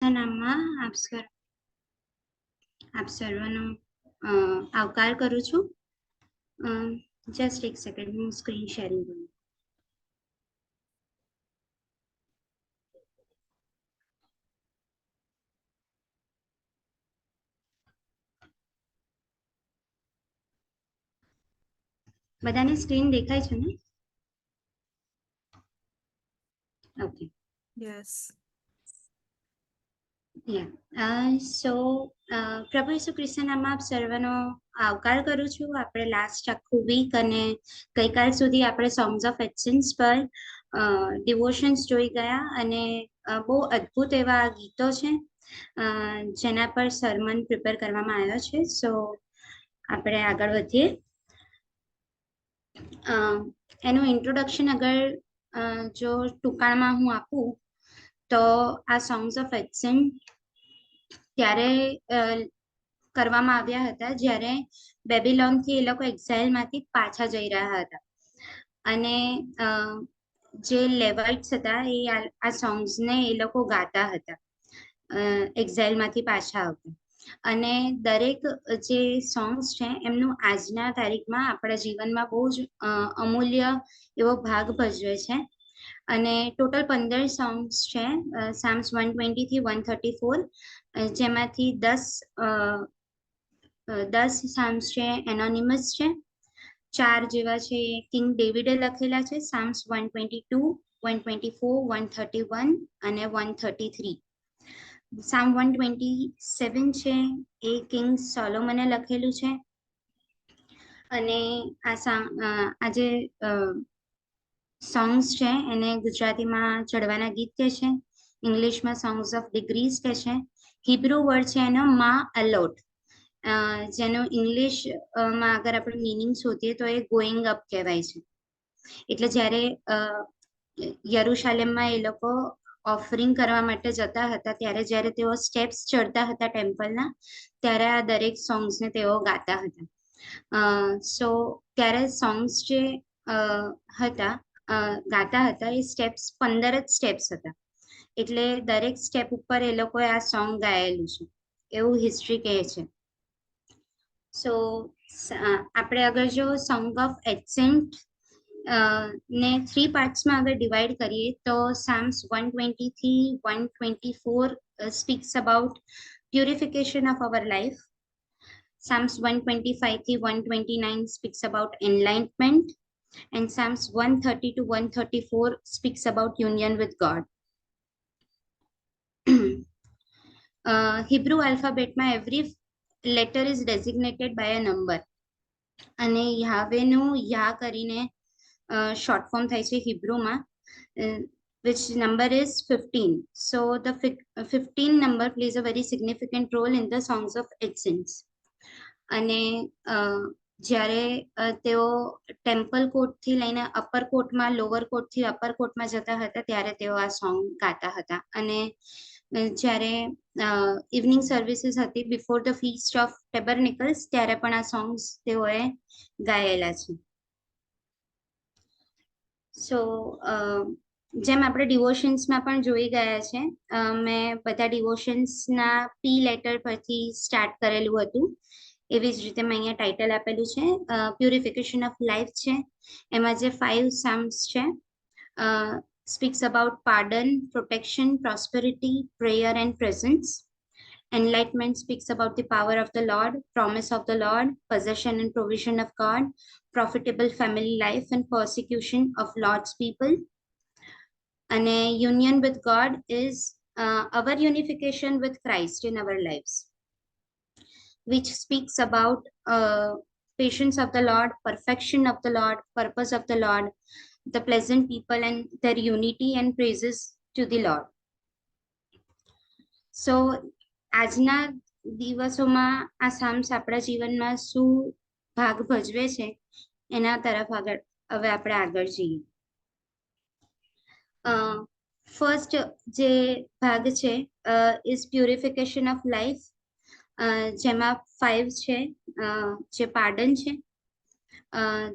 નામમાં આપ સર્વનો આવકાર કરું છું. જસ્ટ એક સેકન્ડ, હું સ્ક્રીન શેરિંગ કરું. બધાને સ્ક્રીન દેખાય છે ને? ઓકે. Yes. સો પ્રભુ ઈસુ ખ્રિસ્તના નામમાં આપ સર્વનો આવકાર કરું છું. આપણે લાસ્ટ આખું વીક અને ગઈકાલ સુધી આપણે સોંગ્સ ઓફ એક્સચેન્જ પર ડિવોશન્સ જોઈ ગયા અને બહુ અદ્ભુત એવા ગીતો છે જેના પર સરમન પ્રિપેર કરવામાં આવ્યો છે. સો આપણે આગળ વધીએ. એનું ઇન્ટ્રોડક્શન અગર જો ટૂંકાણમાં હું આપું તો આ સોંગ્સ ઓફ એક્સચેન્જ ત્યારે કરવામાં આવ્યા હતા જ્યારે બેબીલોનથી એ લોકો એક્ઝાઇલમાંથી પાછા જઈ રહ્યા હતા અને જે લેવાઇટ્સ હતા એ આ સોંગ્સને એ લોકો ગાતા હતા એક્ઝાઇલમાંથી પાછા આવતા. અને દરેક જે સોંગ્સ છે એમનું આજના તારીખમાં આપણા જીવનમાં બહુ જ અમૂલ્ય એવો ભાગ ભજવે છે. અને ટોટલ 15 સોંગ્સ છે, સામ્સ 120 થી 134, જેમાંથી 10 સામ્સ છે એનોનિમસ છે, 4 જેવા છે કિંગ ડેવિડે લખેલા છે, સામ્સ 122, 124, 131 અને 133. સામ 127 છે એ કિંગ સોલોમને લખેલું છે. અને આ જે સોંગ્સ છે એને ગુજરાતીમાં ચડવાના ગીત કહે છે, ઇંગ્લિશમાં સોંગ્સ ઓફ ડિગ્રીઝ કહે છે. હિબ્રુ વર્ડ છે એનો મા અલોટ, જેનો ઇંગ્લિશમાં અગર આપણે મિનિંગ શોધીએ તો એ ગોઈંગ અપ કહેવાય છે. એટલે જ્યારે યરુશાલેમમાં એ લોકો ઓફરિંગ કરવા માટે જતા હતા ત્યારે જ્યારે તેઓ સ્ટેપ્સ ચડતા હતા ટેમ્પલના, ત્યારે આ દરેક સોંગ્સને તેઓ ગાતા હતા. સો ત્યારે સોંગ્સ જે હતા ગાતા હતા એ સ્ટેપ્સ 15 જ સ્ટેપ્સ હતા. એટલે દરેક સ્ટેપ ઉપર એ લોકોએ આ સોંગ ગાયેલું છે એવું હિસ્ટ્રી કહે છે. સો આપણે અગર જો સોંગ ઓફ એસેન્ટ ને 3 પાર્ટ્સમાં અગર ડિવાઈડ કરીએ તો સામ્સ 120 થી 124 speaks about purification of our life. Psalms 125 થી 129 speaks about enlightenment, and Psalms 130 to 134 speaks about union with God. Hebrew alphabetમાં every letter is designated by a number. અને યાહવેનું યા કરીને short form થાય છે હિબ્રુમાં, which number is 15. So the 15 number plays a very significant role in the songs of ascents. અને જ્યારે તેઓ temple કોર્ટથી લઈને upper કોર્ટમાં, lower કોર્ટથી upper કોર્ટમાં જતા હતા ત્યારે તેઓ આ સોંગ ગાતા હતા. અને જ્યારે ઇવનિંગ સર્વિસીસ હતી બિફોર ધ ફીસ્ટ ઓફ ટેબરનિકલ્સ ત્યારે પણ આ સોંગ્સ તેઓએ ગાયેલા છે. સો જેમ આપણે ડિવોશન્સમાં પણ જોઈ ગયા છે, મેં બધા ડિવોશન્સના પી લેટર પરથી સ્ટાર્ટ કરેલું હતું. એવી જ રીતે મેં અહીંયા ટાઇટલ આપેલું છે, પ્યુરિફિકેશન ઓફ લાઈફ છે. એમાં જે 5 સામ્સ છે speaks about pardon, protection, prosperity, prayer and presence. Enlightenment speaks about the power of the Lord, promise of the Lord, possession and provision of God, profitable family life and persecution of Lord's people. And union with God is our unification with Christ in our lives, which speaks about patience of the Lord, perfection of the Lord, purpose of the Lord, the pleasant people and their unity and praises to the Lord. So આજના દિવસોમાં આ સામ્સ આપણા જીવનમાં શું ભાગ ભજવે છે એના તરફ હવે આપણે આગળ જઈએ. ફર્સ્ટ જે ભાગ છે ઇઝ પ્યુરિફિકેશન ઓફ લાઈફ, જેમાં 5 છે જે પાર્ડન છે.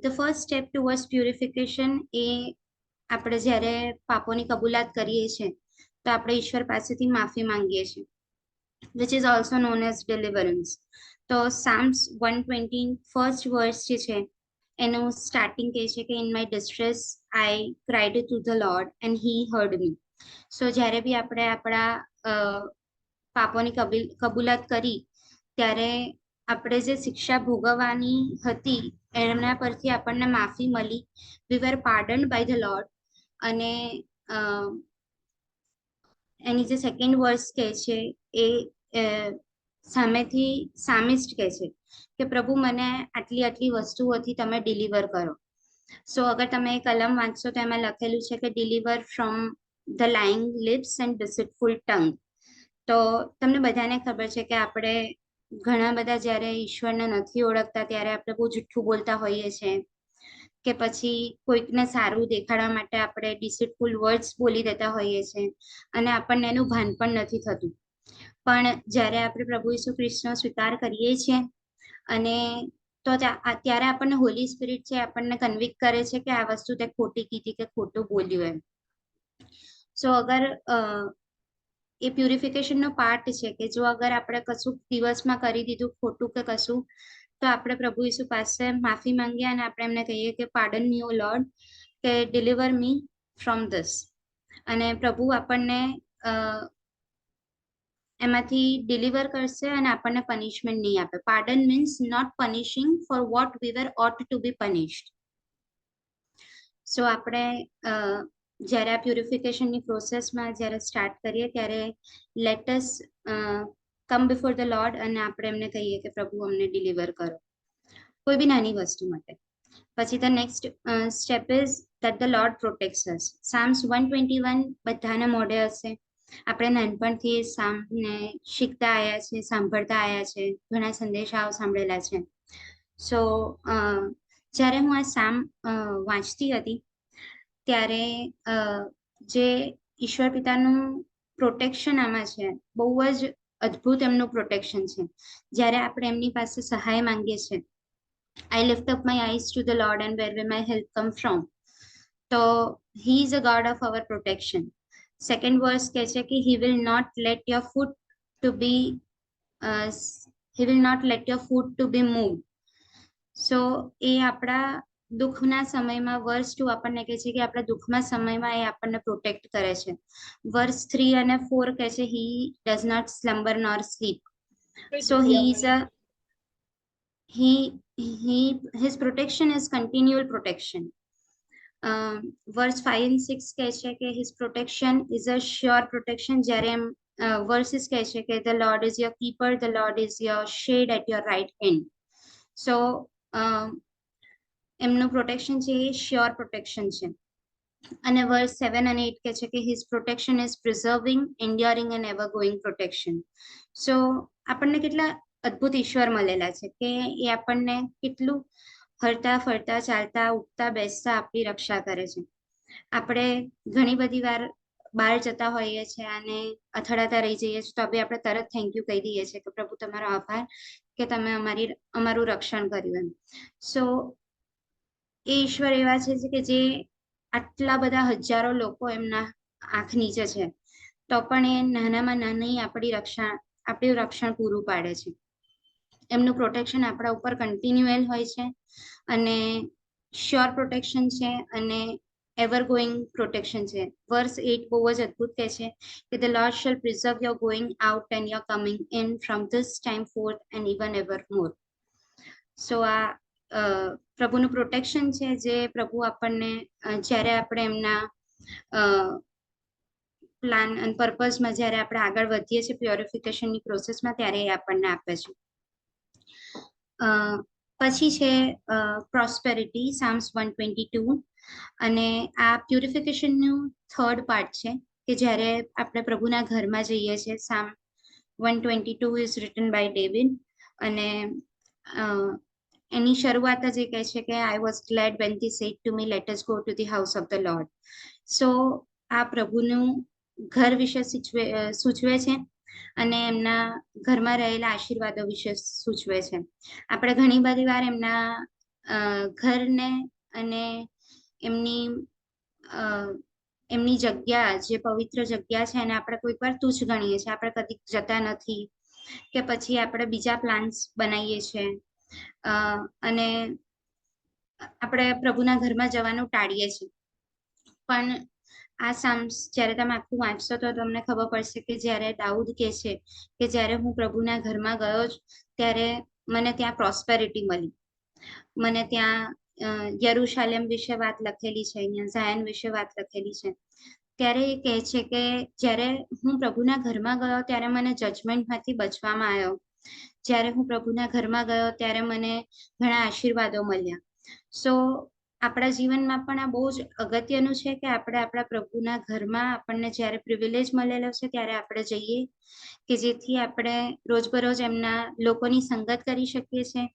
The first step towards purification એ આપણે જ્યારે પાપોની કબૂલાત કરીએ છીએ તો આપણે ઈશ્વર પાસેથી માફી માંગીએ છીએ, which is also known as deliverance. તો સામ્સ 120 ફર્સ્ટ વર્સ જે છે એનું સ્ટાર્ટિંગ કહે છે કે in my distress I cried to the lord and he heard me. So જ્યારે બી આપણે આપણા પાપોની કબૂલાત કરી ત્યારે આપણે જે શિક્ષા ભોગવવાની હતી એમના પરથી આપણને માફી મળી. વી વર પાર્ડન્ડ બાય ધ લોર્ડ. અને એની જે સેકન્ડ વર્સ કહે છે એ સામેથી સામિસ્ટ કહે છે કે પ્રભુ મને આટલી આટલી વસ્તુઓથી તમે ડિલિવર કરો. સો અગર તમે કલમ વાંચશો તો એમાં લખેલું છે કે deliver from the lying lips and deceitful tongue. તો તમને બધાને ખબર છે કે આપણે ઘણા બધા જ્યારે ઈશ્વરને નથી ઓળખતા ત્યારે આપણે બહુ જુઠ્ઠું બોલતા હોઈએ છીએ, કે પછી કોઈકને સારું દેખાડવા માટે આપણે ડિસિટફુલ વર્ડ્સ બોલી દેતા હોઈએ છીએ અને આપણને એનું ભાન પણ નથી થતું. પણ જ્યારે આપણે પ્રભુ ઈસુ ખ્રિસ્તનો સ્વીકાર કરીએ છીએ અને તો ત્યારે આપણને હોલી સ્પિરિટ છે આપણને કન્વિક્ટ કરે છે કે આ વસ્તુ તે ખોટી કીધી કે ખોટું બોલ્યું એમ. સો અગર એ પ્યુરિફિકેશનનો પાર્ટ છે કે જો અગર આપણે કશું દિવસમાં કરી દીધું ખોટું કે કશું, તો આપણે પ્રભુ ઈસુ પાસે માફી માંગીએ અને આપણે એમને કહીએ કે પાર્ડન મી ઓ લોર્ડ, કે ડિલિવર મી ફ્રોમ ધીસ. અને પ્રભુ આપણને એમાંથી ડિલિવર કરશે અને આપણને પનિશમેન્ટ નહીં આપે. Pardon means not punishing for what we were ought to be punished. So આપણે જ્યારે આ પ્યુરિફિકેશનની પ્રોસેસમાં જ્યારે સ્ટાર્ટ કરીએ ત્યારે let's come before the lord અને આપણે એમને કહીએ કે પ્રભુ અમને ડિલિવર કરો કોઈ બી નાની વસ્તુ માટે. પછી the next step is that the lord protects us. Psalms 121 બધાને મોઢે હશે. આપણે નાનપણથી સામને શીખતા આવ્યા છે, સાંભળતા આવ્યા છે, ઘણા સંદેશાઓ સાંભળેલા છે. સો જ્યારે હું આ સામ વાંચતી હતી ત્યારે જે ઈશ્વર પિતાનું પ્રોટેક્શન આમાં છે બહુ જ અદ્ભુત એમનું પ્રોટેક્શન છે. જ્યારે આપણે એમની પાસે સહાય માંગીએ છીએ, I lift up my eyes to the Lord and where will my help come from? તો he is a God of our protection. Second verse કહે છે કે he will not let your foot to be moved. સો એ આપણા દુઃખના સમયમાં વર્સ 2 આપણને કહે છે કે આપણા દુઃખના સમયમાં એ આપણને પ્રોટેક્ટ કરે છે. વર્સ 3 અને 4 કહે છે he does not slumber nor sleep. So his protection is continual protection. Verse 5 and 6 કહે છે કે his protection is a sure protection. જ્યારે verses કહે છે કે the Lord is your keeper, the Lord is your shade at your right hand. સો એમનું protection છે એ sure protection છે. અને વર્સ 7 અને 8 કહે છે કે his protection is preserving, enduring and ever going protection. So આપણને કેટલા અદ્ભુત ઈશ્વર મળેલા છે કે એ આપણને કેટલું હરતા ફરતા ચાલતા ઉઠતા બેસતા આપણી રક્ષા કરે છે. આપણે ઘણી બધી વાર બહાર જતા હોઈએ છીએ અને અથડાતા રહી જઈએ છીએ તો બી આપણે તરત થેન્ક યુ કહી દઈએ છીએ કે પ્રભુ તમારો આભાર કે તમે અમારું રક્ષણ કર્યું એમ. સો એ ઈશ્વર એવા છે કે જે આટલા બધા હજારો લોકો એમના આંખ નીચે છે તો પણ એ નાનામાં નાની આપણું રક્ષણ પૂરું પાડે છે. એમનું પ્રોટેક્શન આપણા ઉપર કન્ટિન્યુઅલ હોય છે અને શ્યોર પ્રોટેક્શન છે અને એવર ગોઈંગ પ્રોટેક્શન છે. વર્સ 8 બહુ જ અદ્ભુત કહે છે કે the lord shall preserve your going out and your coming in from this time forth and even ever more. So આ પ્રભુનું પ્રોટેક્શન છે જે પ્રભુ આપણને જ્યારે આપણે એમના પ્લાન અને પર્પઝમાં જ્યારે આપણે આગળ વધીએ છીએ પ્યોરિફિકેશનની પ્રોસેસમાં ત્યારે એ આપણને આપે છે. પછી છે પ્રોસ્પેરિટી, સામ્સ 122. અને આ પ્યુરિફિકેશનનું થર્ડ પાર્ટ છે કે જ્યારે આપણે પ્રભુના ઘરમાં જઈએ છીએ. સામ 122 ઇઝ રિટન બાય ડેવિડ અને એની શરૂઆત જ એ કહે છે કે I was glad when they said to me let us go to the house of the lord. So આ પ્રભુનું ઘર વિશે સૂચવે છે અને એમના ઘરમાં રહેલા આશીર્વાદો વિશે સૂચવે છે. આપણે ઘણી બધી વાર એમના ઘરને અને એમની એમની જગ્યા, જે પવિત્ર જગ્યા છે એને આપણે કોઈક વાર તુચ્છ ગણીએ છીએ, આપણે કદી જતા નથી, કે પછી આપણે બીજા પ્લાન્સ બનાવીએ છીએ અને આપણે પ્રભુના ઘરમાં જવાનું ટાળીએ છીએ. પણ આ સામ્સ જ્યારે તમે આખું વાંચશો તો તમને ખબર પડશે કે જ્યારે દાઉદ કહે છે કે જ્યારે હું પ્રભુના ઘરમાં ગયો ત્યારે મને ત્યાં પ્રોસ્પેરિટી મળી, મને ત્યાં યરુશાલેમ વિશે વાત લખેલી છે, અહીંયા ઝાયન વિશે વાત લખેલી છે. ત્યારે એ કહે છે કે જ્યારે હું પ્રભુના ઘરમાં ગયો ત્યારે મને જજમેન્ટમાંથી બચવામાં આવ્યો, જ્યારે હું પ્રભુના ઘરમાં ગયો ત્યારે મને ઘણા આશીર્વાદો મળ્યા. સો આપણા જીવનમાં પણ આ બહુ જ અગત્યનું છે કે આપણે આપણા પ્રભુના ઘરમાં આપણને જ્યારે પ્રિવિલેજ મળેલો છે ત્યારે આપણે જઈએ, કે જેથી આપણે રોજબરોજ એમના લોકોની સંગત કરી શકીએ છીએ,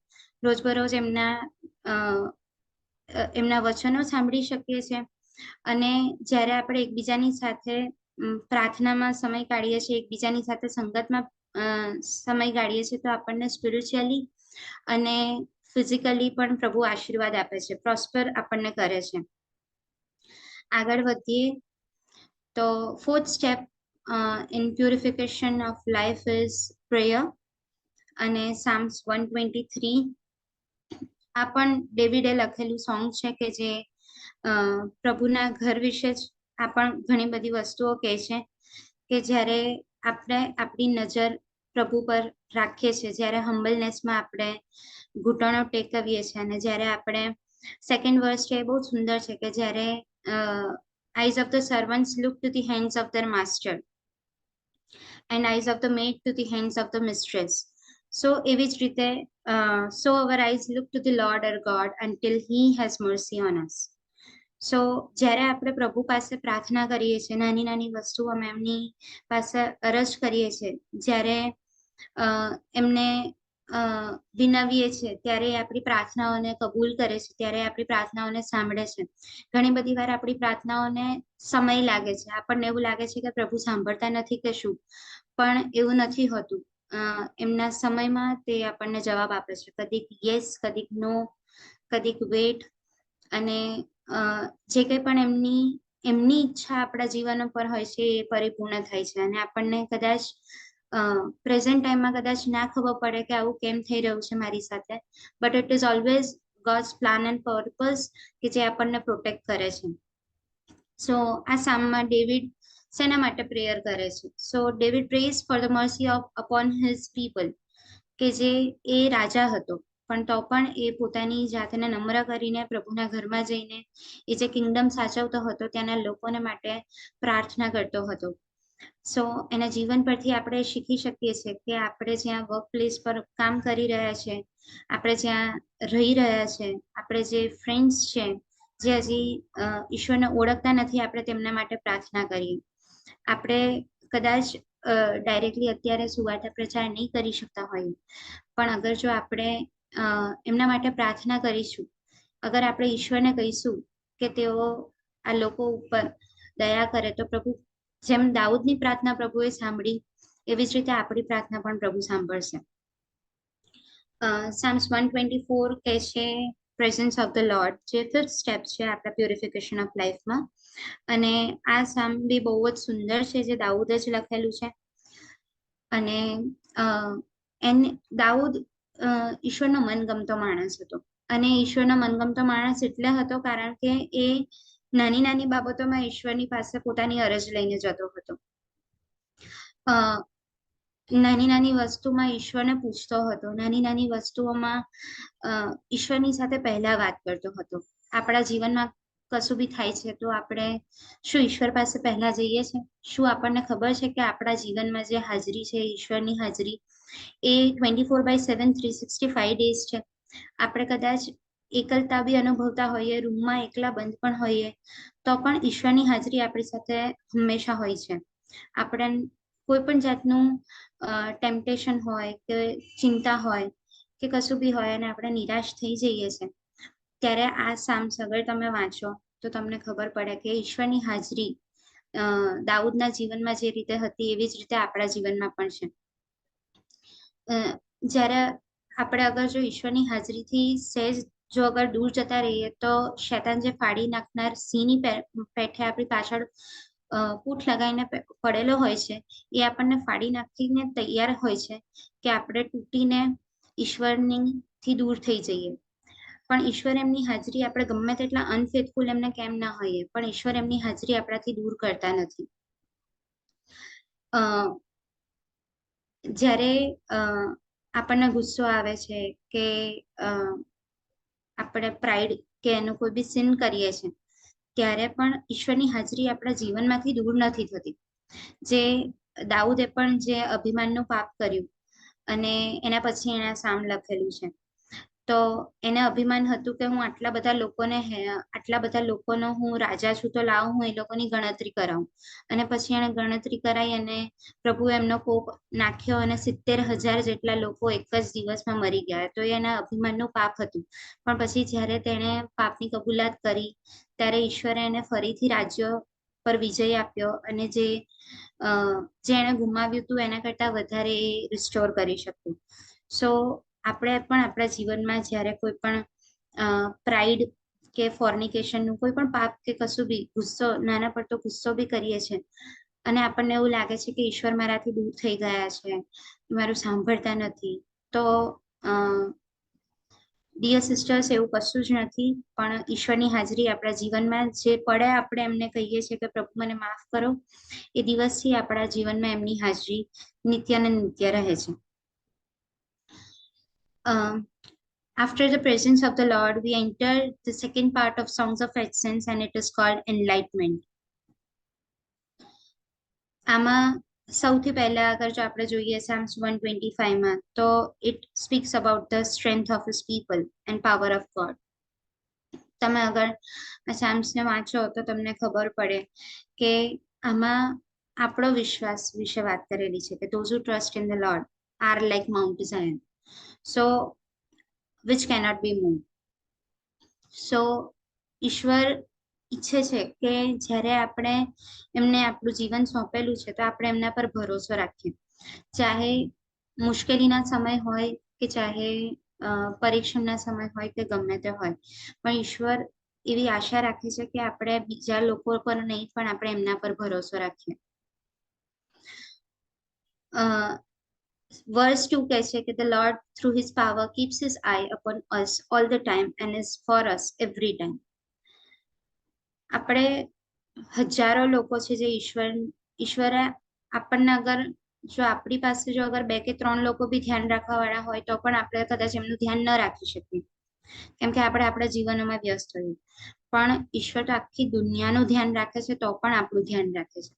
રોજબરોજ એમના વચનો સાંભળી શકીએ છીએ. અને જ્યારે આપણે એકબીજાની સાથે પ્રાર્થનામાં સમય કાઢીએ છીએ, એકબીજાની સાથે સંગતમાં સમય કાઢીએ છીએ, તો આપણને સ્પિરિચ્યુઅલી અને ફિઝિકલી પણ પ્રભુ આશીર્વાદ આપે છે, પ્રોસ્પર આપણને કરે છે. આગળ વધીએ તો fourth step in purification of life is prayer. અને સામ્સ 123 આ પણ ડેવિડે લખેલું સોંગ છે કે જે પ્રભુના ઘર વિશે જ આ પણ ઘણી બધી વસ્તુઓ કહે છે કે જ્યારે આપણે આપણી નજર પ્રભુ પર રાખીએ છીએ, જ્યારે હમ્બલનેસમાં આપણે ઘૂંટણો ટેકવીએ છીએ, અને જ્યારે આપણે સેકન્ડ વર્સ છે એ બહુ સુંદર છે કે જ્યારે eyes of the servants look to the hands of their master and eyes of the maid to the hands of the mistress. So એવી જ રીતે so our eyes look to the Lord our God until he has mercy on us. સો જ્યારે આપણે પ્રભુ પાસે પ્રાર્થના કરીએ છીએ, નાની નાની વસ્તુઓમાં એમની પાસે અરજ કરીએ છીએ, જ્યારે એમને વિનવીએ છીએ, ત્યારે આપણી પ્રાર્થનાઓને કબૂલ કરે છે, ત્યારે આપણી પ્રાર્થનાઓને સાંભળે છે. ઘણી બધી વાર આપણી પ્રાર્થનાઓને સમય લાગે છે, આપણને એવું લાગે છે કે પ્રભુ સાંભળતા નથી કે શું, પણ એવું નથી હોતું. એમના સમયમાં તે આપણને જવાબ આપે છે, કદીક યસ, કદીક નો, કદીક વેટ. અને જે કંઈ પણ એમની ઈચ્છા આપણા જીવન પર હોય છે એ પરિપૂર્ણ થાય છે. અને આપણને કદાચ પ્રેઝન્ટ ટાઈમમાં કદાચ ના ખબર પડે કે આવું કેમ થઈ રહ્યું છે મારી સાથે, but it is always gods plan and purpose કે જે આપણને પ્રોટેક્ટ કરે છે. સો આ સામમાં ડેવિડ શેના માટે પ્રેયર કરે છે? So David praise for the mercy of upon his people, કે જે એ રાજા હતો પણ તો પણ એ પોતાની જાતને નમ્ર કરીને પ્રભુના ઘરમાં જઈને એ જે કિંગડમ સાચવતો હતો ત્યાંના લોકોને માટે પ્રાર્થના કરતો હતો. સો એના જીવન પરથી આપણે શીખી શકીએ છીએ કે આપણે જ્યાં વર્ક પ્લેસ પર કામ કરી રહ્યા છે, આપણે જ્યાં રહી રહ્યા છે, આપણે જે ફ્રેન્ડ્સ છે જે હજી ઈશ્વરને ઓળખતા નથી, આપણે તેમના માટે પ્રાર્થના કરીએ. આપણે કદાચ ડાયરેક્ટલી અત્યારે સુવાર્તા પ્રચાર નહીં કરી શકતા હોઈએ, પણ અગર જો આપણે એમના માટે પ્રાર્થના કરીશું, અગર આપણે ઈશ્વરને કહીશું કે તેઓ આ લોકો ઉપર દયા કરે, તો પ્રભુ જેમ દાઉદની પ્રાર્થના પ્રભુએ સાંભળી, એવી જ રીતે આપણી પ્રાર્થના પણ પ્રભુ સાંભળશે. સામ્સ 124 કહે છે પ્રેઝન્સ ઓફ ધ લોર્ડ, જે ફિફ્થ સ્ટેપ છે આપણા પ્યુરિફિકેશન ઓફ લાઈફમાં. અને આ સામ બી બહુ જ સુંદર છે, જે દાઉદ જ લખેલું છે. અને દાઉદ ઈશ્વરનો મનગમતો માણસ હતો. અને ઈશ્વરનો મનગમતો માણસ એટલે હતો કારણ કે એ નાની નાની બાબતોમાં ઈશ્વરની પાસે પોતાની અરજ લઈને જતો હતો. નાની નાની વસ્તુમાં ઈશ્વરને પૂછતો હતો, નાની નાની વસ્તુઓમાં ઈશ્વરની સાથે પહેલા વાત કરતો હતો. આપણા જીવનમાં કશું બી થાય છે તો આપણે શું ઈશ્વર પાસે પહેલા જઈએ છીએ? શું આપણને ખબર છે કે આપણા જીવનમાં જે હાજરી છે, ઈશ્વરની હાજરી, એ 24/7 365 ડેઝ છે. આપણે કદાચ એકલતા બી અનુભવતા હોઈએ, રૂમમાં એકલા બંધ પણ હોઈએ, તો પણ ઈશ્વરની હાજરી આપણી સાથે હંમેશા હોય છે. આપણે કોઈ પણ જાતનું ટેમ્પટેશન હોય કે ચિંતા હોય કે કશું બી હોય અને આપણે નિરાશ થઈ જઈએ છીએ, ત્યારે આ સામ્સ અગર તમે વાંચો તો તમને ખબર પડે કે ઈશ્વરની હાજરી દાઉદના જીવનમાં જે રીતે હતી એવી જ રીતે આપણા જીવનમાં પણ છે. જ્યારે આપણે અગર જો ઈશ્વરની હાજરીથી સહેજ જો અગર દૂર જતા રહીએ તો શેતાન જે ફાડી નાખનાર સિંહની પેઠે આપણી પાછળ પૂઠ લગાવીને પડેલો હોય છે, એ આપણને ફાડી નાખીને તૈયાર હોય છે કે આપણે તૂટીને ઈશ્વરથી દૂર થઈ જઈએ. પણ ઈશ્વર એમની હાજરી, આપણે ગમે તેટલા અનફેથફુલ એમને કેમ ના હોઈએ, પણ ઈશ્વર એમની હાજરી આપણાથી દૂર કરતા નથી. જ્યારે આપણને ગુસ્સો આવે છે કે આપણે પ્રાઇડ કે એનું કોઈ બી સિન કરીએ છીએ, ત્યારે પણ ઈશ્વરની હાજરી આપણા જીવનમાંથી દૂર નથી થતી. જે દાઉદે પણ જે અભિમાનનું પાપ કર્યું અને એના પછી એના સામ લખેલું છે, તો એને અભિમાન હતું કે હું આટલા બધા લોકોનો હું રાજા છું, તો લાવ હું એ લોકોની ગણતરી કરાવું. અને પછી એને ગણતરી કરાઈ અને પ્રભુ એમનો કોપ નાખ્યો અને 70,000 જેટલા લોકો એક જ દિવસમાં મરી ગયા. તો એના અભિમાનનું પાપ હતું. પણ પછી જ્યારે તેણે પાપની કબૂલાત કરી, ત્યારે ઈશ્વરે એને ફરીથી રાજ્ય પર વિજય આપ્યો અને જે એણે ગુમાવ્યું હતું એના કરતા વધારે એ રિસ્ટોર કરી શક્યું. સો આપણે પણ આપણા જીવનમાં જ્યારે કોઈ પણ પ્રાઇડ કે ફોર્નિકેશનનું કોઈ પણ પાપ કે કશું બી ગુસ્સો, નાના પડતો ગુસ્સો બી કરીએ છીએ અને આપણને એવું લાગે છે કે ઈશ્વર મારાથી દૂર થઈ ગયા છે, મારું સાંભળતા નથી, તો ડિયર સિસ્ટર્સ, એવું કશું જ નથી. પણ ઈશ્વરની હાજરી આપણા જીવનમાં જે પડે, આપણે એમને કહીએ છીએ કે પ્રભુ મને માફ કરો, એ દિવસથી આપણા જીવનમાં એમની હાજરી નિત્ય ને નિત્ય રહે છે. After the presence of the Lord, we enter the second part of Songs of Ascents and it is called Enlightenment. આમાં સૌથી પહેલા અગર જો આપણે જોઈએ Psalms 125 માં, તો it speaks about the strength of his people and power of God. તમે અગર આ સામ્સને વાંચો તો તમને ખબર પડે કે આમાં આપણો વિશ્વાસ વિશે વાત કરેલી છે કે those who trust in the Lord are like Mount Zion, so which cannot be moved. So ઈશ્વર ઈચ્છે છે કે જ્યારે આપણે એમને આપણું જીવન સોંપેલું છે તો આપણે એમના પર ભરોસો રાખીએ, ચાહે મુશ્કેલીના સમય હોય કે ચાહે પરીક્ષણના સમય હોય કે ગમે તે હોય, પણ ઈશ્વર એવી આશા રાખે છે કે આપણે બીજા લોકો પર નહીં પણ આપણે એમના પર ભરોસો રાખીએ. Verse 2 કહે છે કે the Lord through his power keeps his eye upon us all the time and is for us every time. આપણે હજારો લોકો છે જે ઈશ્વરે આપણને અગર જો આપણી પાસે જો અગર 2 કે 3 લોકો બી ધ્યાન રાખવા વાળા હોય તો પણ આપણે કદાચ એમનું ધ્યાન ન રાખી શકીએ, કેમ કે આપણે આપણા જીવનમાં વ્યસ્ત હોઈએ. પણ ઈશ્વર તો આખી દુનિયાનું ધ્યાન રાખે છે, તો પણ આપણું ધ્યાન રાખે છે.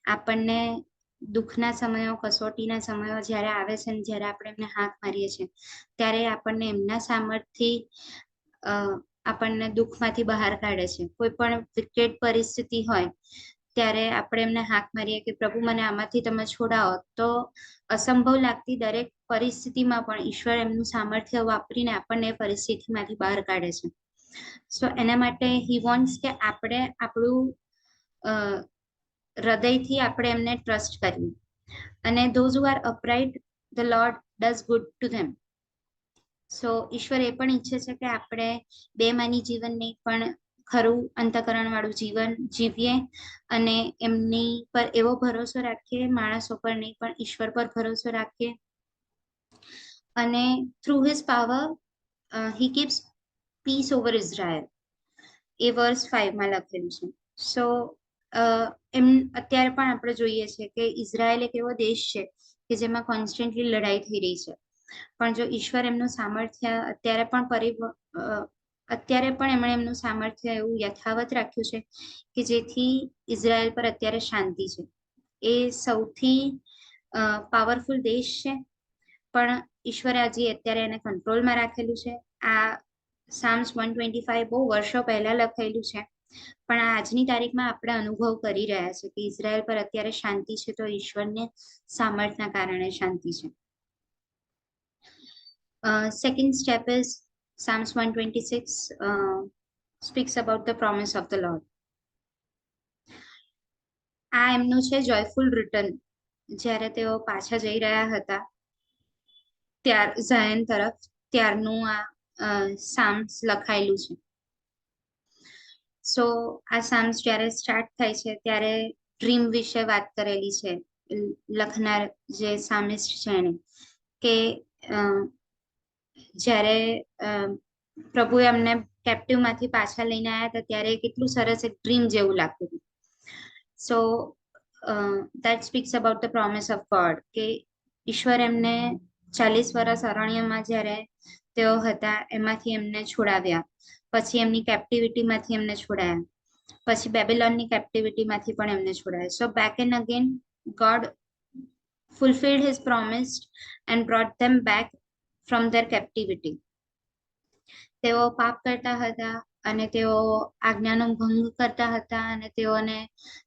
આપણને દુઃખના સમયો, કસોટીના સમયો જ્યારે આવે છે ને જ્યારે આપણે એમને હાથ મારીએ છીએ, ત્યારે આપણને એમના સામર્થ્યથી આપણને દુઃખમાંથી બહાર કાઢે છે. કોઈ પણ વિકટ પરિસ્થિતિ હોય ત્યારે આપણે એમને હાથ મારીએ કે પ્રભુ મને આમાંથી તમે છોડાવો, તો અસંભવ લાગતી દરેક પરિસ્થિતિમાં પણ ઈશ્વર એમનું સામર્થ્ય વાપરીને આપણને એ પરિસ્થિતિમાંથી બહાર કાઢે છે. સો એના માટે હી વોન્ટ્સ કે આપણે આપણું હૃદયથી આપણે એમને ટ્રસ્ટ કરીએ. અને those who are upright, the Lord does good to them. સો ઈશ્વર એ પણ ઈચ્છે છે કે આપણે બેમાની જીવન નહીં પણ ખરું અંતઃકરણ વાળું જીવન જીવીએ અને એમની પર એવો ભરોસો રાખીએ, માણસો પર નહીં પણ ઈશ્વર પર ભરોસો રાખીએ. અને through his power he keeps peace over Israel, એ વર્સ 5 માં લખેલું છે. સો અત્યારે પણ આપણે જોઈએ છે કે ઇઝરાયલ એક એવો દેશ છે કે જેમાં કોન્સ્ટન્ટલી લડાઈ થઈ રહી છે, પણ જો ઈશ્વર એમનું સામર્થ્ય અત્યારે પણ એમણે એમનું સામર્થ્ય એવું યથાવત રાખ્યું છે કે જેથી ઇઝરાયલ પર અત્યારે શાંતિ છે. એ સૌથી પાવરફુલ દેશ છે, પણ ઈશ્વરે હજી અત્યારે એને કંટ્રોલમાં રાખેલું છે. આ Psalms 125 બહુ વર્ષો પહેલા લખેલું છે, પણ આજની તારીખમાં આપણે અનુભવ કરી રહ્યા છે કે ઇઝરાયલ પર અત્યારે શાંતિ છે, તો ઈશ્વરને સામર્થ્યના કારણે શાંતિ છે. Second step is Psalms 126 speaks about the promise of the Lord. આ એમનું છે જોયફુલ રિટર્ન. જ્યારે તેઓ પાછા જઈ રહ્યા હતા ઝાયન તરફ, ત્યારનું આ સામ્સ લખાયેલું છે. સો આ સામ્સ જ્યારે સ્ટાર્ટ થાય છે ત્યારે ડ્રીમ વિશે વાત કરેલી છે લખનાર જે સામિસ્ટ છે એને, કે જ્યારે પ્રભુએ એમને કેપ્ટિવ માંથી પાછા લઈને આવ્યા હતા ત્યારે કેટલું સરસ એક ડ્રીમ જેવું લાગતું હતું. So that speaks about the promise of God, કે ઈશ્વર એમને 40 વર્ષ અરણ્યમાં જ્યારે તેઓ હતા એમાંથી એમને છોડાવ્યા, પછી એમની કેપ્ટિવિટીમાંથી એમને છોડાયા, પછી બેબીલોનની કેપ્ટિવિટીમાંથી પણ એમને છોડાયા. So back and again God fulfilled his promise and brought them back from their captivity. તેઓ પાપ કરતા હતા અને તેઓ આજ્ઞાનો ભંગ કરતા હતા અને તેઓને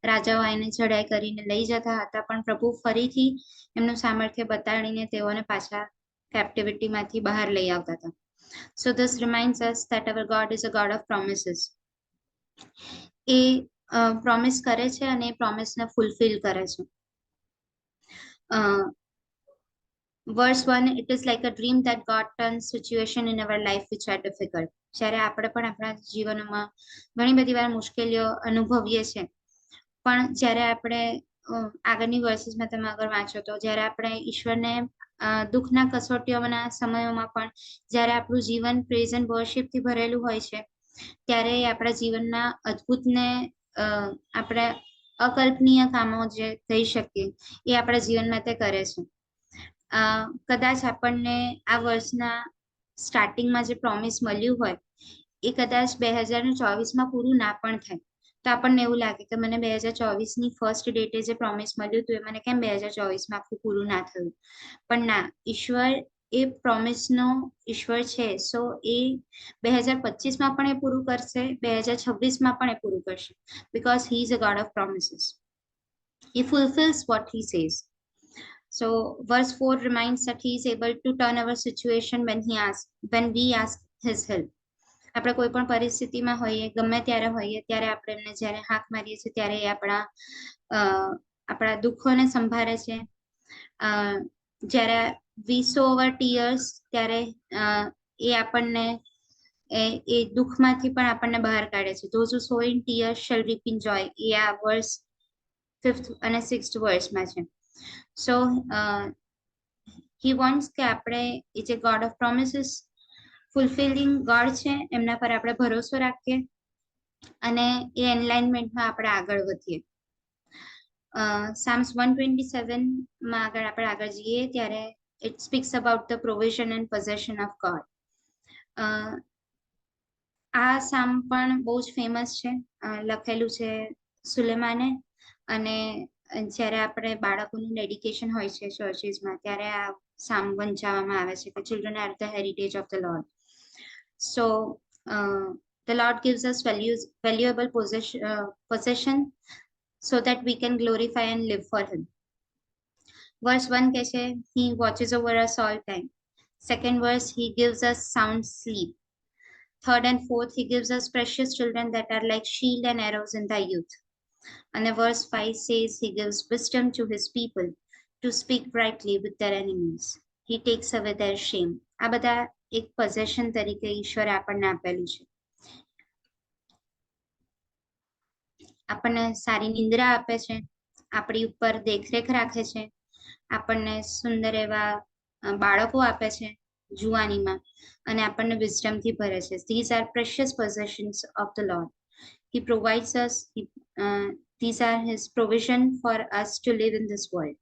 રાજાઓ આવીને ચડાઈ કરીને લઈ જતા હતા, પણ પ્રભુ ફરીથી એમનું સામર્થ્ય બતાડીને તેઓને પાછા કેપ્ટિવિટીમાંથી બહાર લઈ આવતા હતા. So this reminds us that our God is a God of promises. એ પ્રોમિસ કરે છે અને એ પ્રોમિસને ફૂલફિલ કરે છે. Verse 1, it is like a dream that God turns situation in our life which are difficult. જ્યારે આપણે પણ આપણા જીવનમાં ઘણી બધી વાર મુશ્કેલીઓ અનુભવીએ છીએ, પણ જ્યારે આપણે આગળની વર્સિસમાં તમે આગળ વાંચો તો જ્યારે આપણે ઈશ્વરને દુઃખના કસોટીઓના સમયોમાં પણ જ્યારે આપણું જીવન પ્રેઝ એન્ડ વર્શિપથી ભરેલું હોય છે ત્યારે આપણા જીવનના અદ્ભુતને આપણે અકલ્પનીય કામો જે કહી શકીએ એ આપણા જીવનમાં તે કરે છે. કદાચ આપણને આ વર્ષના સ્ટાર્ટિંગમાં જે પ્રોમિસ મળ્યું હોય એ કદાચ 2024માં પૂરું ના પણ થાય, તો આપણને એવું લાગે કે મને 2024ની ફર્સ્ટ ડેટે જે પ્રોમિસ મળ્યું હતું એ મને કેમ 2024માં આખું પૂરું ના થયું. પણ ના, ઈશ્વર એ પ્રોમિસનો ઈશ્વર છે. સો એ 2025માં પણ એ પૂરું કરશે, 2026માં પણ એ પૂરું કરશે, because he is a God of promises. He fulfills what he says. So verse 4 reminds that he is able to turn our situation when we ask his help. આપણે કોઈ પણ પરિસ્થિતિમાં હોઈએ, ગમે ત્યારે હોઈએ ત્યારે આપણે એમને જ્યારે હાક મારીએ છીએ ત્યારે એ આપણા દુઃખોને સંભાળે છે. જ્યારે we sow our tears ત્યારે એ આપણને એ દુઃખમાંથી પણ આપણને બહાર કાઢે છે. those who sow in tears shall reap in joy. એ આ વર્સ 5th અને 6th વર્સમાં છે. સો he wants કે આપણે એ જે ગોડ ઓફ પ્રોમિસીસ ફૂલફિલિંગ ગોડ છે એમના પર આપણે ભરોસો રાખીએ અને એ એનલાઇનમેન્ટમાં આપણે આગળ વધીએ. Psalms 127માં આપણે આગળ જઈએ ત્યારે it speaks about the provision and possession of God. આ સામ પણ બહુ જ ફેમસ છે, લખેલું છે સુલેમાને, અને જ્યારે આપણે બાળકોનું ડેડિકેશન હોય છે ચર્ચીસમાં ત્યારે આ સામ વંચાવવામાં આવે છે કે children are the heritage of the lord. So the Lord gives us valuable possession so that we can glorify and live for him. Verse 1 કહે છે he watches over us all time. Second verse, he gives us sound sleep. Third and fourth, he gives us precious children that are like shield and arrows in thy youth. And verse 5 says he gives wisdom to his people to speak brightly with their enemies. He takes away their shame. આ બધા એક possession તરીકે ઈશ્વરે આપણને આપેલું છે. આપણને સારી નિંદ્રા આપે છે, આપણી ઉપર દેખરેખ રાખે છે, આપણને સુંદર એવા બાળકો આપે છે જુવાનીમાં અને આપણને વિઝડમથી ભરે છે. These are precious possessions of the Lord. He provides us, these are his provision for us to live in this world.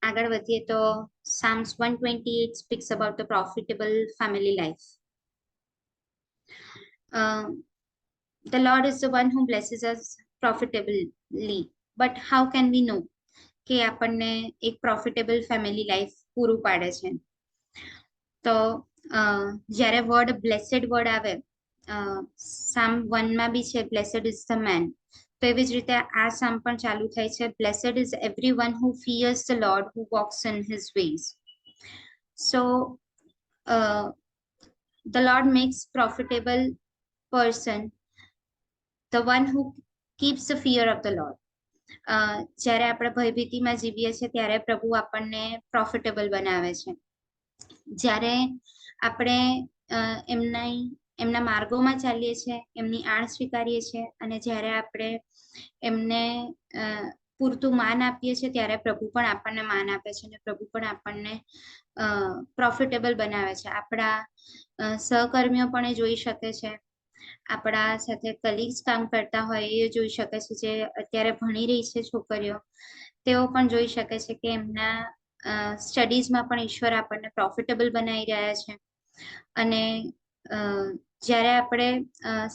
આગળ વધીએ તો Psalms 128 speaks about the profitable family life. The Lord is the one who blesses us profitably, but how can we know કે આપણને એક profitable family life પૂરું પાડે છે? તો જ્યારે વર્ડ બ્લેસેડ વર્ડ આવે, સામ 1માં બી છે બ્લેસેડ ઇઝ ધ મેન, તો એવી જ રીતે આ સામ પણ ચાલુ થાય છે blessed is everyone who fears the lord, who walks in his ways. So the lord makes profitable person the one who keeps the fear of the lord. જ્યારે આપણે ભયભીતિમાં જીવીએ છીએ ત્યારે પ્રભુ આપણને પ્રોફિટેબલ બનાવે છે. જ્યારે આપણે એમના માર્ગોમાં ચાલીએ છીએ, એમની આણ સ્વીકારીએ છીએ, અને જ્યારે આપણે એમને પૂરતું માન આપીએ છીએ, ત્યારે પ્રભુ પણ આપણને માન આપે છે અને પ્રભુ પણ આપણને પ્રોફિટેબલ બનાવે છે. આપણા સહકર્મીઓ પણ એ જોઈ શકે છે, આપણા સાથે કલીગ્સ કામ કરતા હોય એ જોઈ શકે છે, જે અત્યારે ભણી રહી છે છોકરીઓ, તેઓ પણ જોઈ શકે છે કે એમના સ્ટડીઝમાં પણ ઈશ્વર આપણને પ્રોફિટેબલ બનાવી રહ્યા છે. અને જ્યારે આપણે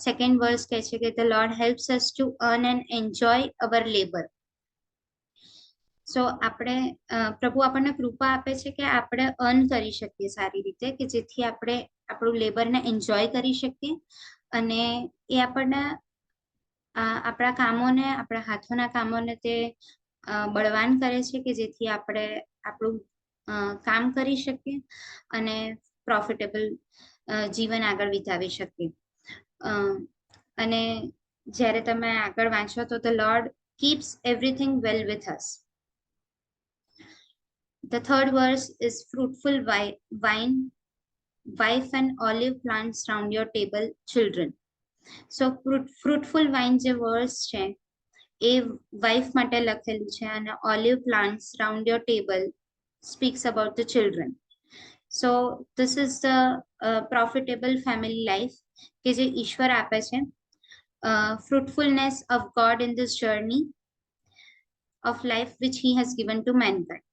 સેકન્ડ વર્સ કહે છે કે the lord helps us to earn and enjoy our labour. So આપણે પ્રભુ આપણને કૃપા આપે છે કે આપણે અર્ન કરી શકીએ સારી રીતે, કે જેથી આપણે આપણું લેબરને એન્જોય કરી શકીએ, અને એ આપણને આપણા કામોને, આપણા હાથોના કામોને તે બળવાન કરે છે, કે જેથી આપણે આપણું કામ કરી શકીએ અને પ્રોફિટેબલ જીવન આગળ વિતાવી શકીએ. અને જ્યારે તમે આગળ વાંચો તો the lord keeps everything well with us. The third verse is fruitful vine, wife and olive plants round your table, children. So fruitful vine જે વર્સ છે એ વાઇફ માટે લખેલું છે, અને olive plants round your table speaks about the children. So this is the profitable family life કે જે ઈશ્વર આપે છે. fruitfulness of God in this journey of life which he has given to mankind.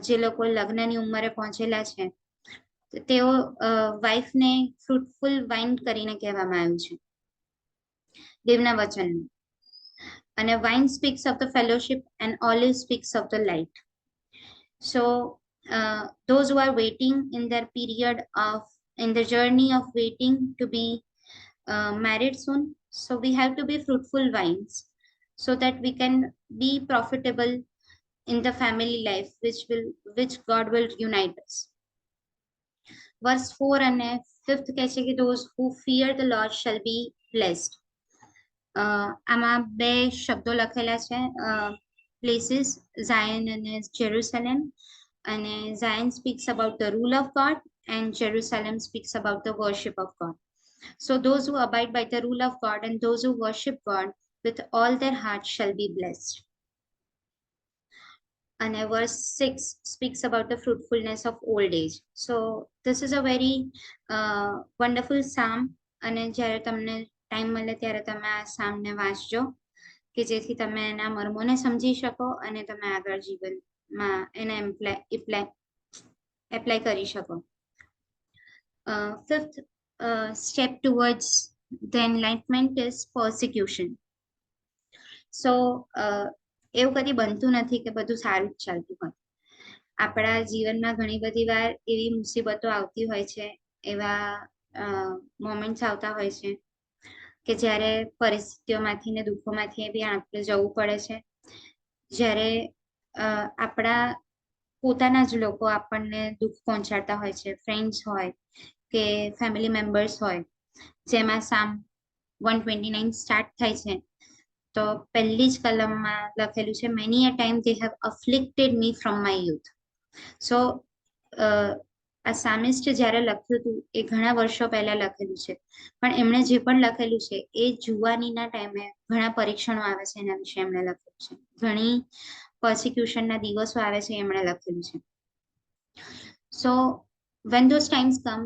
જે લોકો લગ્નની ઉંમરે પહોંચેલા છે તેઓ વાઇફને ફ્રૂટફુલ વાઇન કરીને કહેવામાં આવ્યું છે દેવના વચન. અને wine speaks of the fellowship and olive speaks of the light. So those who are waiting in their period of in the journey of waiting to be married soon, so we have to be fruitful vines so that we can be profitable in the family life which God will unite us. Verse 4 and 5 કહે છે કે those who fear the Lord shall be blessed. આમાં બે શબ્દો લખેલા છે, places, Zion અને Jerusalem. અને Zion speaks about the rule of God and Jerusalem speaks about the worship of God. So those who abide by the rule of God and those who worship God with all their heart shall be blessed. And verse 6 speaks about the fruitfulness of old age. So this is a very wonderful psalm, અને જ્યારે તમને time મળે ત્યારે તમે આ સામને વાંચજો, કે જેથી તમે એના મર્મોને સમજી શકો અને તમે આગળ જીવનમાં એને એપ્લાય કરી શકો. Fifth step towards the enlightenment is persecution. So એવું કદી બનતું નથી કે બધું સારું જ ચાલતું હોય. આપણા જીવનમાં ઘણી બધી વાર એવી મુસીબતો આવતી હોય છે, એવા મોમેન્ટ્સ આવતા હોય છે કે જ્યારે પરિસ્થિતિઓમાંથી ને દુઃખોમાંથી બી આપણે જવું પડે છે, જ્યારે આપણા પોતાના જ લોકો આપણને દુઃખ પહોંચાડતા હોય છે, ફ્રેન્ડ્સ હોય કે ફેમિલી મેમ્બર્સ હોય. જેમાં સામ 129 સ્ટાર્ટ થાય છે તો પહેલી જ કલમમાં લખેલું છે, many a time they have afflicted me from my youth. So આ સામિસ્ટ જ્યારે લખ્યું હતું એ ઘણા વર્ષો પહેલા લખેલું છે, પણ એમણે જે પણ લખેલું છે એ જુવાનીના ટાઈમે ઘણા પરીક્ષણો આવે છે એના વિશે એમણે લખેલું છે, ઘણી persecutionના દિવસો આવે છે એમણે લખેલું છે. So when those times come,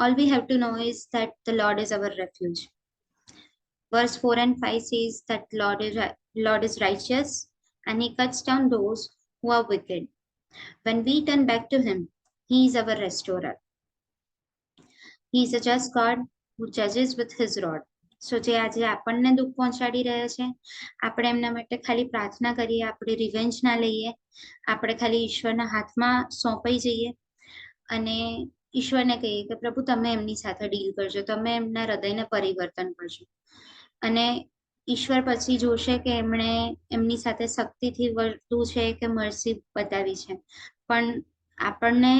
all we have to know is that the Lord is our refuge. Verse 4 and 5 says that Lord is righteous and he cuts down those who are wicked. When we turn back to him, he is our restorer. He is a just God who judges with his rod. So જે આજે આપણને દુઃખ પહોંચાડી રહ્યા છે, આપણે એમના માટે ખાલી પ્રાર્થના કરીએ, આપણે રિવેન્જ ના લઈએ, આપણે ખાલી ઈશ્વરના હાથમાં સોંપાઈ જઈએ અને ઈશ્વરને કહીએ કે પ્રભુ તમે એમની સાથે ડીલ કરજો, તમે એમના હૃદયને પરિવર્તન કરજો. અને ઈશ્વર પછી જોશે કે એમણે એમની સાથે શક્તિથી વર્તું છે કે મર્સી બતાવી છે. પણ આપણને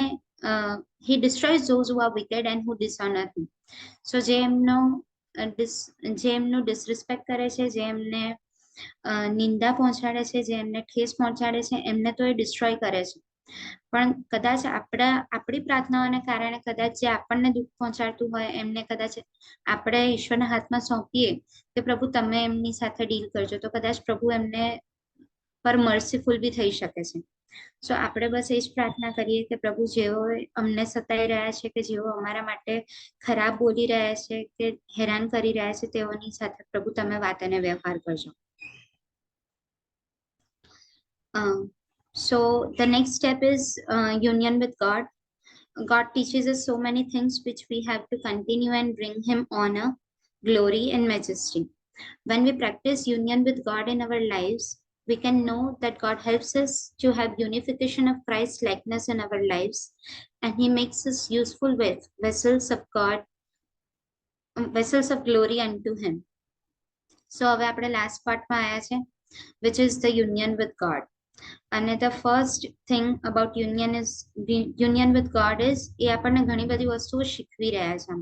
he destroys those who are wicked and who dishonor him. So જે એમનું ડિસરિસ્પેક્ટ કરે છે, જે એમને નિંદા પહોંચાડે છે, જે એમને ઠેસ પહોંચાડે છે, એમને તો એ ડિસ્ટ્રોય કરે છે. પણ કદાચ આપણી પ્રાર્થનાઓને કારણે કદાચ જે આપણને દુઃખ પહોંચાડતું હોય એમને કદાચ આપણે ઈશ્વરના હાથમાં સોંપીએ કે પ્રભુ તમે એમની સાથે ડીલ કરજો, તો કદાચ પ્રભુ એમને પર મર્સીફુલ બી થઈ શકે છે. સો આપણે બસ એ જ પ્રાર્થના કરીએ કે પ્રભુ જેઓ અમને સતાઈ રહ્યા છે, કે જેઓ અમારા માટે ખરાબ બોલી રહ્યા છે, કે હેરાન કરી રહ્યા છે, તેઓની સાથે પ્રભુ તમે વાત અને વ્યવહાર કરજો. So the next step is union with God. God teaches us so many things which we have to continue and bring him honor, glory and majesty. When we practice union with God in our lives, we can know that God helps us to have unification of Christ's likeness in our lives, and he makes us useful vessels of God, vessels of glory unto him. So હવે આપણે last પાર્ટમાં આવ્યા છે, which is the union with God. અને the first thing about union with God is એ આપણને ઘણી બધી વસ્તુઓ શીખવી રહ્યા છે.